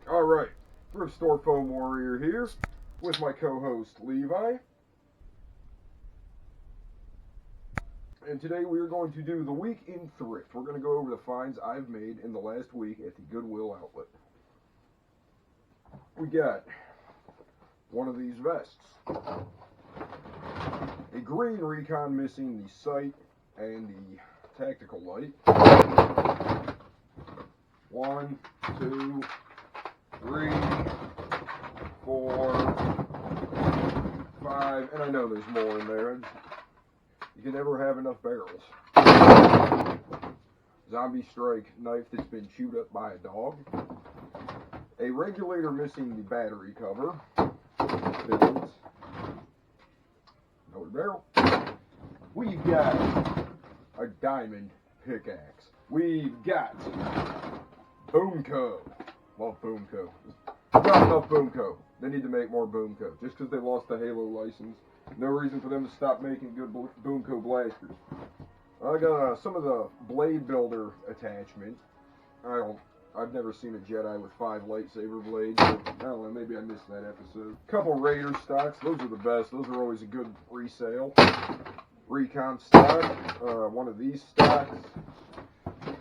Alright, Thrift Store Foam Warrior here with my co-host Levi. And today we are going to do the week in thrift. We're going to go over the finds I've made in the last week at the Goodwill outlet. We got one of these vests. A green Recon missing the sight and the tactical light. 1, 2, 3, 4, 5, and I know there's more in there. You can never have enough barrels. Zombie strike knife that's been chewed up by a dog. A regulator missing the battery cover. Another barrel. We've got a diamond pickaxe. We've got Boomco. Love Boomco. Not enough Boomco. They need to make more Boomco. Just because they lost the Halo license, no reason for them to stop making good Boomco blasters. I got some of the blade builder attachment. I've never seen a Jedi with 5 lightsaber blades. So, I don't know, maybe I missed that episode. Couple Raider stocks. Those are the best. Those are always a good resale. Recon stock. One of these stocks.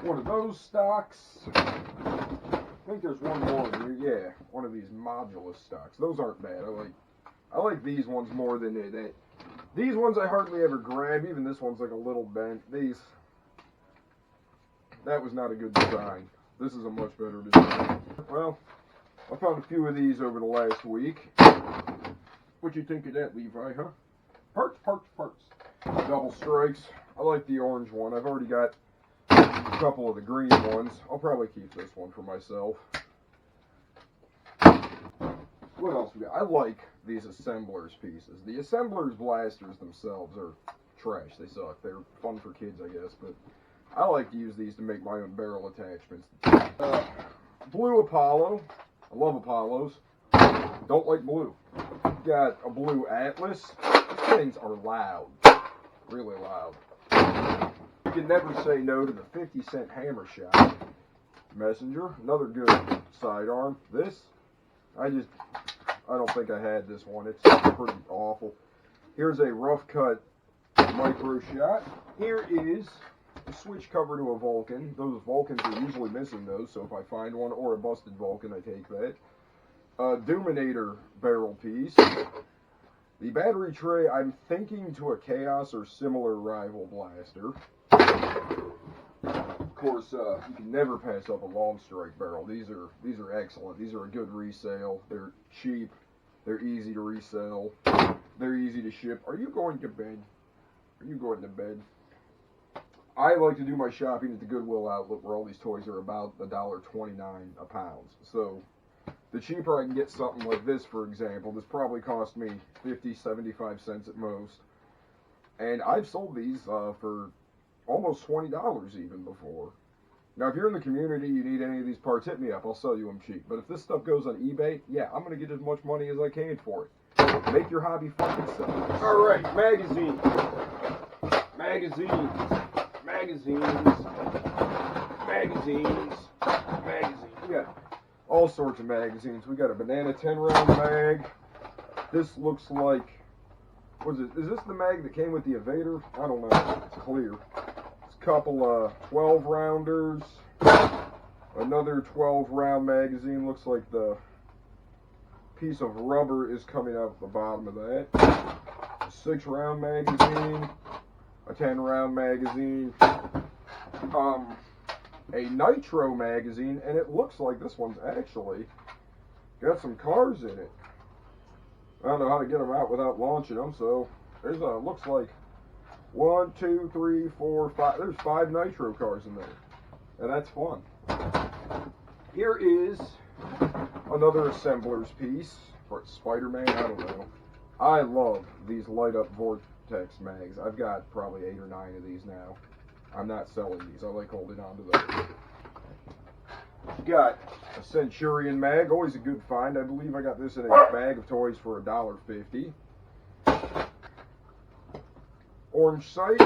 One of those stocks. I think there's one more in here. Yeah, one of these modulus stocks. Those aren't bad. I like these ones more than that. These ones I hardly ever grab. Even this one's like a little bent. That was not a good design. This is a much better design. Well, I found a few of these over the last week. What'd you think of that, Levi, huh? Parts. Double strikes. I like the orange one. I've already got a couple of the green ones. I'll probably keep this one for myself. What else we got? I like these assemblers pieces. The assemblers blasters themselves are trash. They suck. They're fun for kids, I guess, but I like to use these to make my own barrel attachments. Blue Apollo. I love Apollos. Don't like blue. Got a blue Atlas. These things are loud. Really loud. You can never say no to the 50-cent hammer shot. Messenger. Another good sidearm. This, I don't think I had this one. It's pretty awful. Here's a rough cut micro shot. Here is a switch cover to a Vulcan. Those Vulcans are usually missing those, so if I find one or a busted Vulcan, I take that. Doominator barrel piece. The battery tray, I'm thinking to a Chaos or similar rival blaster. Of course, you can never pass up a long strike barrel. These are excellent. These are a good resale. They're cheap. They're easy to resell. They're easy to ship. Are you going to bed? Are you going to bed? I like to do my shopping at the Goodwill outlet where all these toys are about $1.29 a pound. So the cheaper I can get something like this, for example, this probably cost me 50, 75 cents at most. And I've sold these for almost $20 even before. Now, if you're in the community, you need any of these parts, hit me up. I'll sell you them cheap. But if this stuff goes on eBay, yeah, I'm going to get as much money as I can for it. Make your hobby fun itself. All right, magazines. We got all sorts of magazines. We got a banana 10-round mag. This looks like, what is it? Is this the mag that came with the Evader? I don't know. It's clear. It's a couple of 12-rounders. Another 12-round magazine. Looks like the piece of rubber is coming out the bottom of that. A 6-round magazine. A 10-round magazine. A nitro magazine, and it looks like this one's actually got some cars in it. I don't know how to get them out without launching them, so there's looks like 1, 2, 3, 4, 5. There's 5 nitro cars in there, and that's fun. Here is another assembler's piece for Spider-Man. I don't know. I love these light-up Vortex mags. I've got probably 8 or 9 of these now. I'm not selling these. I like holding on to those. Got a Centurion mag. Always a good find. I believe I got this in a bag of toys for $1.50. Orange sight.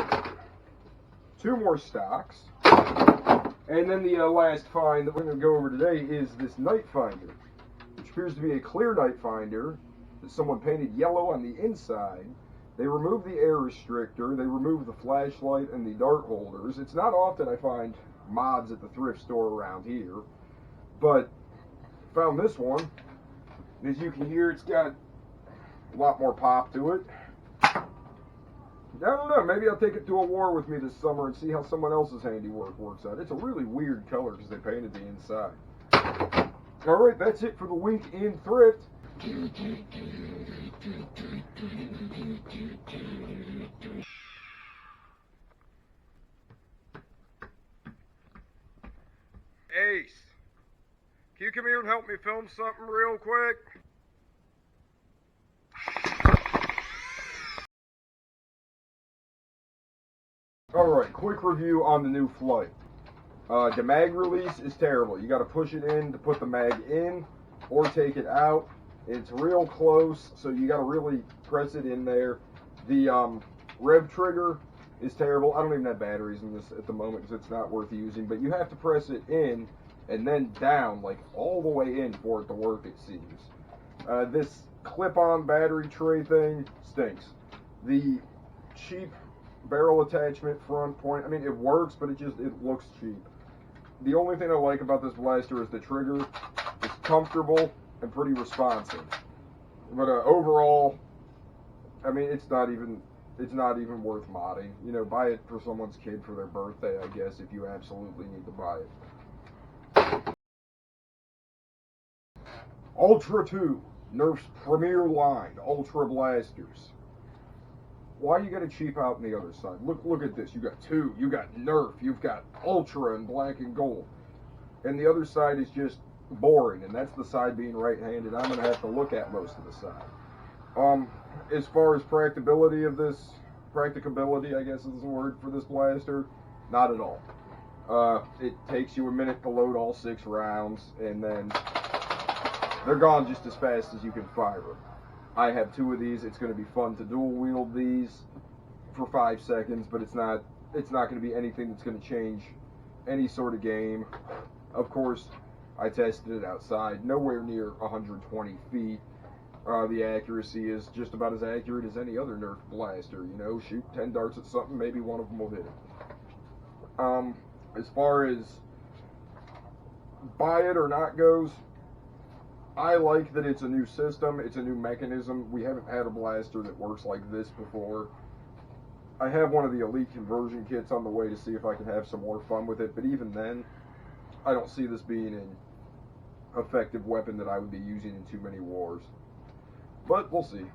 2 more stocks. And then the last find that we're going to go over today is this Night Finder. appears to be a clear night finder that someone painted yellow on the inside. They removed the air restrictor, they removed the flashlight and the dart holders. It's not often I find mods at the thrift store around here, but found this one. As you can hear, it's got a lot more pop to it. I don't know, maybe I'll take it to a war with me this summer and see how someone else's handiwork works out. It's a really weird color because they painted the inside. Alright, that's it for the week in thrift. Ace, can you come here and help me film something real quick? Alright, quick review on the new Flyte. The mag release is terrible. You got to push it in to put the mag in or take it out. It's real close, so you got to really press it in there. The rev trigger is terrible. I don't even have batteries in this at the moment because it's not worth using, but you have to press it in and then down, like all the way in for it to work, it seems. This clip-on battery tray thing stinks. The cheap barrel attachment front point, I mean, it works, but it looks cheap. The only thing I like about this blaster is the trigger. It's comfortable and pretty responsive. But overall, I mean, it's not even worth modding. You know, buy it for someone's kid for their birthday, I guess, if you absolutely need to buy it. Ultra 2, Nerf's premier line, Ultra Blasters. Why you gotta cheap out on the other side? Look at this. You got 2, you got Nerf, you've got Ultra in black and gold. And the other side is just boring, and that's the side being right-handed I'm gonna have to look at most of the side. As far as practicability, I guess is the word for this blaster, not at all. It takes you a minute to load all 6 rounds, and then they're gone just as fast as you can fire them. I have 2 of these. It's going to be fun to dual wield these for 5 seconds, but it's not going to be anything that's going to change any sort of game. Of course, I tested it outside, nowhere near 120 feet. The accuracy is just about as accurate as any other Nerf blaster. You know, shoot 10 darts at something, maybe one of them will hit it. As far as buy it or not goes, I like that it's a new system, it's a new mechanism. We haven't had a blaster that works like this before. I have one of the Elite conversion kits on the way to see if I can have some more fun with it, but even then, I don't see this being an effective weapon that I would be using in too many wars. But we'll see.